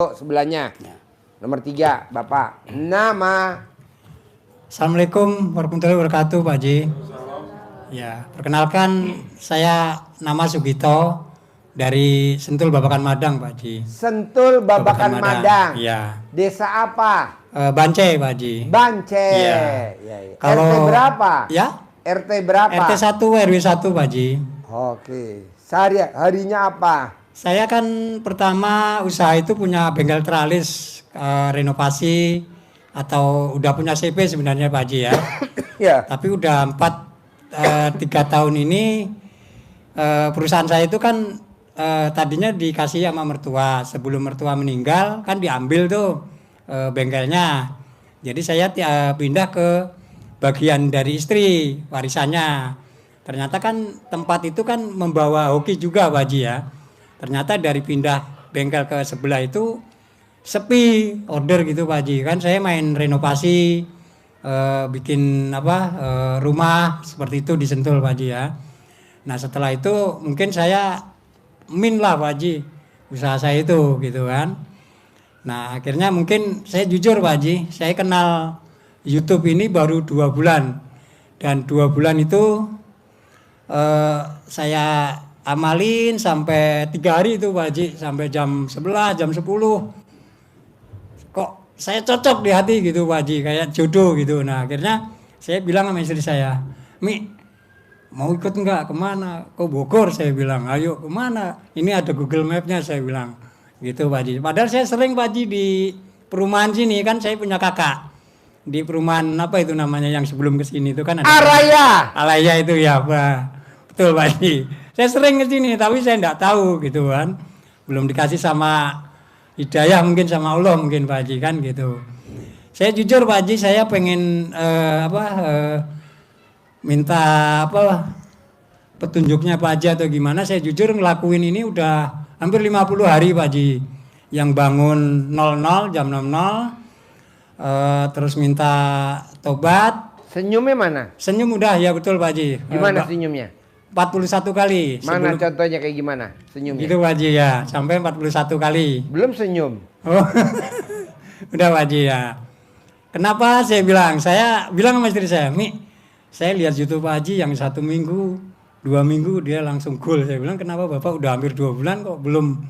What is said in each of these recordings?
Yuk sebelahnya. Nomor 3, Bapak. Nama. Assalamualaikum warahmatullahi wabarakatuh, Pak Haji. Ya, perkenalkan saya nama Sugito dari Sentul Babakan Madang, Pak Haji. Sentul Babakan Madang. Iya. Desa apa? Bance, Pak Haji. Bance. Iya. Ya, ya. Kalau RT berapa? Ya? RT berapa? RT 1 RW 1, Pak Haji. Oke. Harinya apa? Saya kan pertama usaha itu punya bengkel teralis, renovasi atau udah punya CP sebenarnya Pak Haji ya. Ya. Tapi udah 3 tahun ini perusahaan saya itu kan tadinya dikasih sama mertua. Sebelum mertua meninggal kan diambil tuh bengkelnya. Jadi saya pindah ke bagian dari istri warisannya. Ternyata kan tempat itu kan membawa hoki juga Pak Haji ya. Ternyata dari pindah bengkel ke sebelah itu sepi order gitu Pak Haji. Kan saya main renovasi, bikin rumah seperti itu di Sentul Pak Haji ya. Nah setelah itu mungkin saya lah Pak Haji usaha saya itu gitu kan. Nah akhirnya mungkin saya jujur Pak Haji, saya kenal YouTube ini baru 2 bulan. Dan 2 bulan itu saya amalin sampai 3 hari itu Pak Haji, sampai jam 11, jam 10. Kok saya cocok di hati gitu Pak Haji, kayak jodoh gitu. Nah akhirnya saya bilang sama istri saya, Mi, mau ikut enggak kemana? Ke Bogor saya bilang, ayo kemana? Ini ada Google Map-nya saya bilang. Gitu Pak Haji. Padahal saya sering Pak Haji di perumahan sini, kan saya punya kakak. Di perumahan apa itu namanya yang sebelum ke sini itu kan ada Alaya itu ya Pak. Betul Pak Haji. Saya sering ke sini tapi saya enggak tahu gitu kan. Belum dikasih sama hidayah mungkin sama Allah mungkin Pak Haji kan gitu. Saya jujur Pak Haji, saya pengen minta petunjuknya Pak Haji atau gimana. Saya jujur ngelakuin ini udah hampir 50 hari Pak Haji. Yang bangun 00 jam 00 terus minta tobat. Senyumnya mana? Senyum udah ya betul Pak Haji. Gimana senyumnya? 41 kali. Mana contohnya kayak gimana senyumnya? Gitu Pak Haji ya, sampai 41 kali. Belum senyum. Oh. Udah Pak Haji ya. Kenapa saya bilang sama istri saya, Mi, saya lihat YouTube Pak Haji yang 1 minggu, 2 minggu dia langsung goal. Saya bilang kenapa Bapak udah hampir 2 bulan kok belum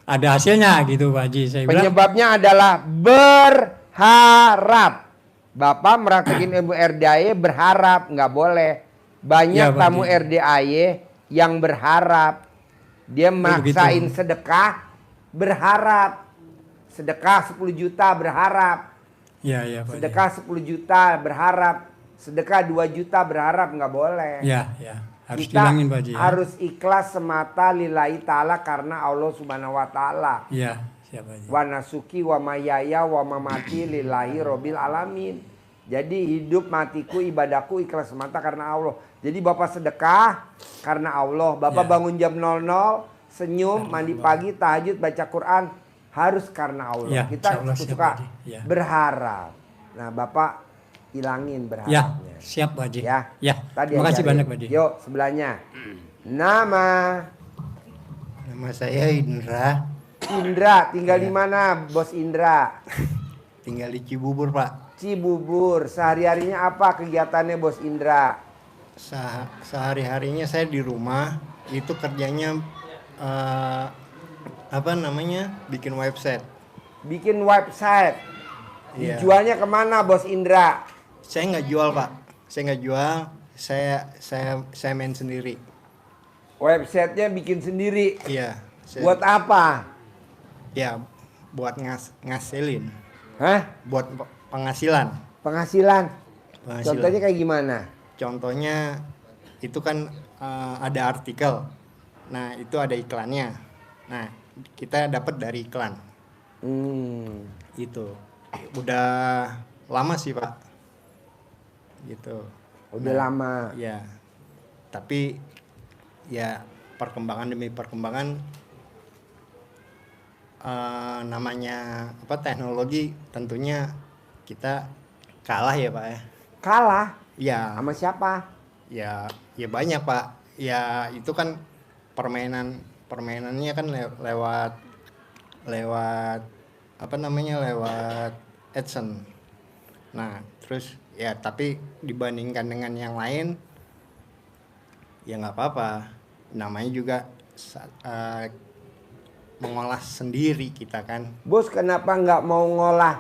ada hasilnya gitu Pak Haji. Saya bilang penyebabnya adalah berharap. Bapak merasakin ilmu RDAY berharap, nggak boleh. Banyak ya, tamu RDAY yang berharap. Dia maksain sedekah, berharap. Sedekah 10 juta berharap. Ya, Pak. Sedekah 10 juta berharap. Sedekah 2 juta berharap, nggak boleh. Ya. Harus Kita bilangin Pak Haji. Harus ikhlas semata lillahi ta'ala karena Allah subhanahu wa ta'ala. Iya, siapa Haji. Wa nasuki wa mayaya wa mamati lillahi robbil alamin. Jadi hidup matiku ibadahku ikhlas semata karena Allah. Jadi Bapak sedekah karena Allah. Bapak bangun jam 00, senyum, mandi pagi, tahajud, baca Quran. Harus karena Allah. Kita suka berharap. Nah Bapak hilangin berharapnya. Ya, siap Pak Haji. Ya. Tadi terima kasih banyak Pak Haji. Yuk sebelahnya. Nama saya Indra. Indra, tinggal di mana Bos Indra? Tinggal di Cibubur Pak. Cibubur. Sehari-harinya apa kegiatannya Bos Indra? Sehari-harinya saya di rumah. Itu kerjanya bikin website. Bikin website. Iya. Dijualnya kemana Bos Indra? Saya nggak jual Pak. Saya nggak jual. Saya main sendiri. Websitenya bikin sendiri. Iya. Buat apa? Ya, buat ngasilin. Hah? Buat penghasilan. Penghasilan. Contohnya kayak gimana? Contohnya itu kan ada artikel. Nah, itu ada iklannya. Nah, kita dapat dari iklan. Itu. Udah lama sih, Pak. Gitu. Udah lama. Ya. Tapi ya perkembangan demi perkembangan namanya teknologi tentunya kita kalah ya Pak ya. Kalah? Ya. Sama siapa? Ya banyak Pak. Ya itu kan permainannya kan lewat apa namanya, lewat AdSense. Nah, terus ya tapi dibandingkan dengan yang lain ya nggak apa-apa. Namanya juga mengolah sendiri kita kan. Bos kenapa nggak mau ngolah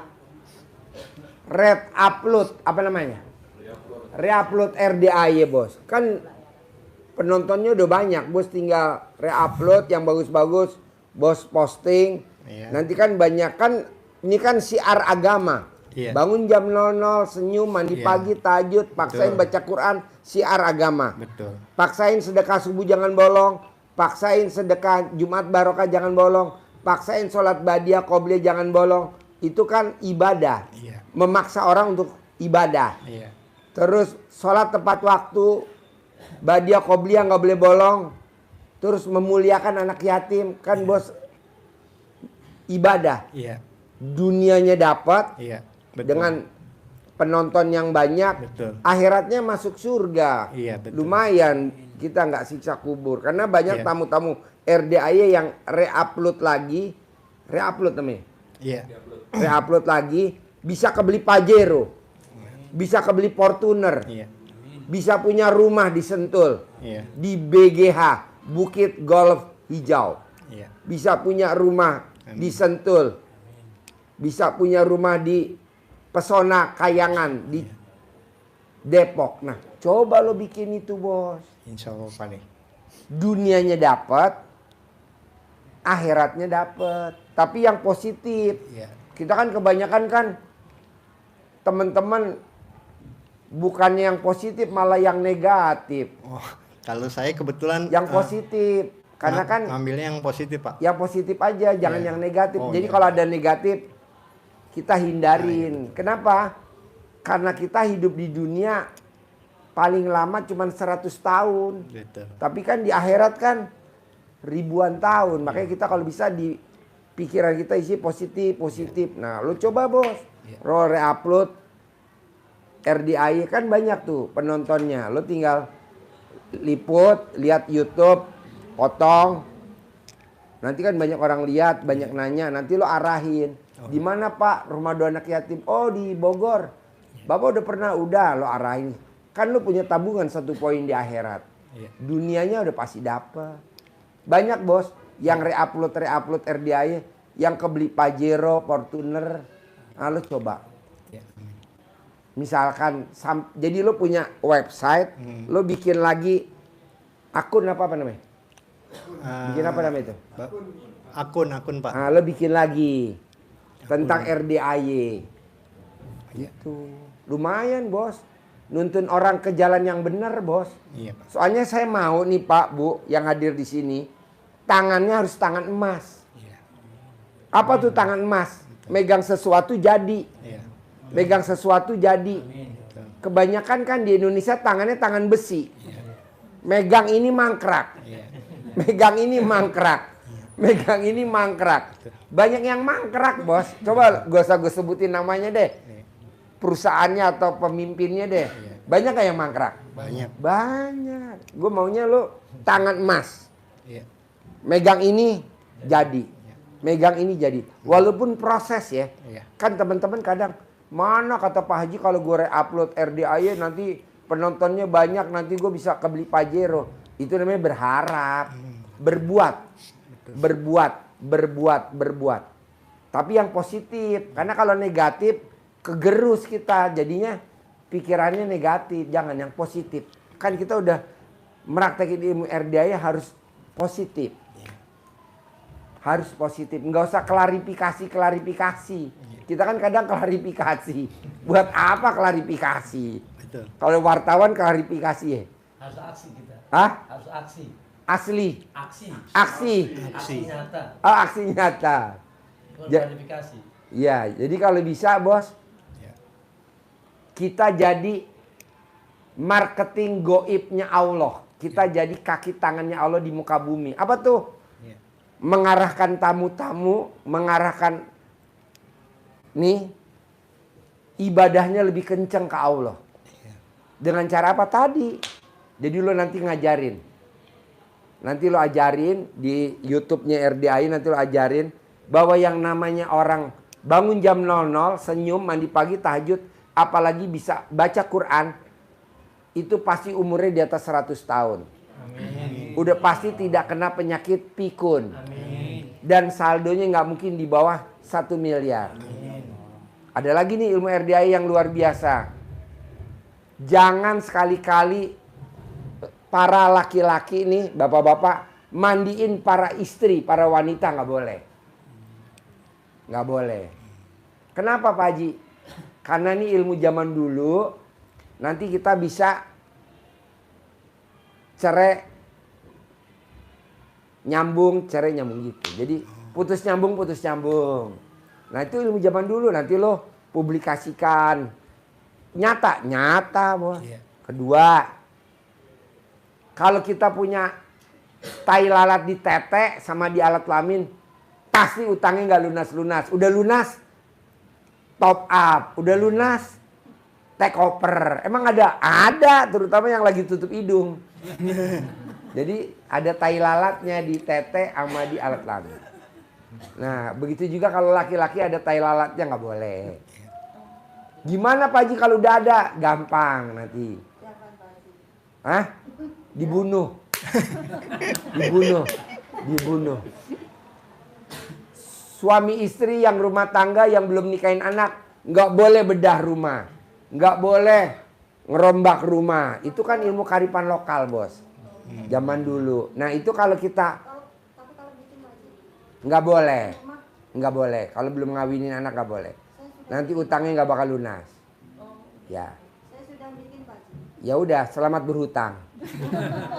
upload apa namanya? Reupload RDAY bos. Kan penontonnya udah banyak, bos tinggal reupload yang bagus-bagus, bos posting. Iya. Nanti kan banyak kan ini kan siar agama. Iya. Bangun jam 00, senyum, mandi Iya. pagi, tahajud, paksain Betul. baca Quran, siar agama. Betul. Paksain sedekah subuh jangan bolong, paksain sedekah Jumat barokah jangan bolong, paksain sholat badiah qobliyah jangan bolong. Itu kan ibadah. Iya. Memaksa orang untuk ibadah. Iya. Terus sholat tepat waktu, badiah qobliyah nggak boleh bolong. Terus memuliakan anak yatim, kan bos ibadah. Iya. Dunianya dapat Iya. Betul. dengan penonton yang banyak, Betul. akhiratnya masuk surga. Iya, betul. Lumayan kita nggak siksa kubur. Karena banyak Iya. tamu-tamu RDAY yang reupload lagi, reupload namanya, Iya. reupload lagi, bisa kebeli Pajero, bisa kebeli Fortuner, Iya. bisa punya rumah di Sentul, Iya. di BGH Bukit Golf Hijau, Iya. bisa punya rumah di Sentul, bisa punya rumah di Pesona Kayangan di Depok. Nah, coba lo bikin itu bos. Insya Allah Pak nih. Dunianya dapat, akhiratnya dapat. Tapi yang positif. Iya. Kita kan kebanyakan kan teman-teman bukannya yang positif malah yang negatif. Oh, kalau saya kebetulan Yang positif. Karena kan ngambilnya yang positif Pak. yang positif aja, jangan Iya. yang negatif. Oh, Jadi iya. kalau ada negatif, kita hindarin. Kenapa? Karena kita hidup di dunia paling lama cuma 100 tahun. Gitu. Tapi kan di akhirat kan ribuan tahun. Makanya kita kalau bisa di pikiran kita isi positif. Nah, lu coba bos. Lo reupload RDAY kan banyak tuh penontonnya. Lo tinggal liput, lihat YouTube, potong. Nanti kan banyak orang lihat, banyak nanya. Nanti lo arahin. Di mana Pak rumah dua anak yatim? Oh di Bogor. Bapak udah pernah? Udah, lo arahin. Kan lo punya tabungan 1 poin di akhirat. Iya. Dunianya udah pasti dapet. Banyak bos yang reupload RDAY, yang kebeli Pajero, Fortuner. Nah lo coba. Iya. Misalkan, jadi lo punya website, lo bikin lagi akun apa namanya? Bikin apa namanya itu? Akun Pak. Nah, lo bikin lagi tentang RDAY. Gitu. Lumayan bos. Nuntun orang ke jalan yang benar bos. Iya Pak. Soalnya saya mau nih Pak Bu yang hadir di sini, tangannya harus tangan emas. Iya. Apa tuh tangan emas? Megang sesuatu jadi. Iya. Megang sesuatu jadi. Kebanyakan kan di Indonesia tangannya tangan besi. Megang ini mangkrak. Iya. Megang ini mangkrak. Megang ini mangkrak. Banyak yang mangkrak bos. Coba gak usah gue sebutin namanya deh. Perusahaannya atau pemimpinnya deh. Banyak gak yang mangkrak? Banyak. Banyak. Gue maunya lo tangan emas. Iya. Megang ini jadi. Megang ini jadi. Walaupun proses ya. Iya. Kan teman-teman kadang, mana kata Pak Haji kalau gue re-upload RDAY nanti penontonnya banyak, nanti gue bisa kebeli Pajero. Itu namanya berharap. Berbuat. Berbuat. Tapi yang positif. Karena kalau negatif, kegerus kita. Jadinya pikirannya negatif. Jangan yang positif. Kan kita udah meraktekin ilmu RDAY harus positif. Harus positif. Nggak usah klarifikasi. Kita kan kadang klarifikasi. Buat apa klarifikasi? Betul. Kalau wartawan klarifikasi ya. Harus aksi kita. Hah? Harus aksi. Asli. Aksi. Aksi. Aksi nyata. Oh, aksi nyata. Bukan Ja- klarifikasi. Ya, jadi kalau bisa bos, Iya. kita jadi marketing goibnya Allah. Kita jadi kaki tangannya Allah di muka bumi. Apa tuh? Iya. Mengarahkan tamu-tamu, mengarahkan nih ibadahnya lebih kenceng ke Allah. Dengan cara apa tadi? Jadi lo nanti ngajarin. Nanti lo ajarin di YouTube-nya RDAY, nanti lo ajarin bahwa yang namanya orang Bangun jam 00, senyum, mandi pagi, tahajud, apalagi bisa baca Quran, itu pasti umurnya di atas 100 tahun. Amin. Udah pasti tidak kena penyakit pikun. Amin. Dan saldonya nggak mungkin di bawah 1 miliar. Amin. Ada lagi nih ilmu RDI yang luar biasa. Jangan sekali-kali para laki-laki nih, bapak-bapak, mandiin para istri, para wanita, nggak boleh. Nggak boleh. Kenapa Pak Haji? Karena ini ilmu zaman dulu, nanti kita bisa cerai nyambung gitu. Jadi putus nyambung. Nah itu ilmu zaman dulu, nanti lo publikasikan. Nyata bos. Iya. Kedua, kalau kita punya tai lalat di tete sama di alat kelamin, pasti utangnya nggak lunas-lunas. Udah lunas, top up. Udah lunas, take over. Emang ada? Ada, terutama yang lagi tutup hidung. Jadi ada tai lalatnya di tete sama di alat kelamin. Nah begitu juga kalau laki-laki ada tai lalatnya, nggak boleh. Gimana Pak Haji kalau udah ada? Gampang nanti. Hah? Dibunuh. Dibunuh. Suami istri yang rumah tangga yang belum nikahin anak, nggak boleh bedah rumah, nggak boleh ngerombak rumah. Itu kan ilmu karipan lokal bos. Zaman dulu. Nah itu kalau kita nggak boleh. Kalau belum ngawinin anak nggak boleh. Nanti utangnya nggak bakal lunas. Ya. Saya sudah bikin Pak Haji. Ya udah, selamat berhutang.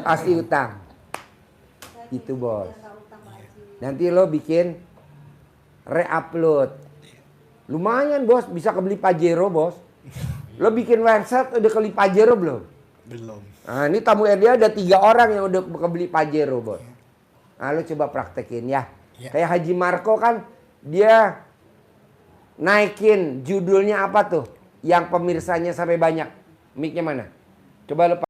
Pasti utang. Saya Itu bos. biar nggak utang Pak Haji. Nanti lo bikin re-upload. Lumayan bos, bisa kebeli Pajero bos. Lo bikin website udah kebeli Pajero belum? Belum. Nah ini tamu RDA ada 3 orang yang udah kebeli Pajero bos. Nah lo coba praktekin ya. Ya. Kayak Haji Marco kan dia naikin judulnya apa tuh? Yang pemirsanya sampai banyak. Mic-nya mana? Coba lo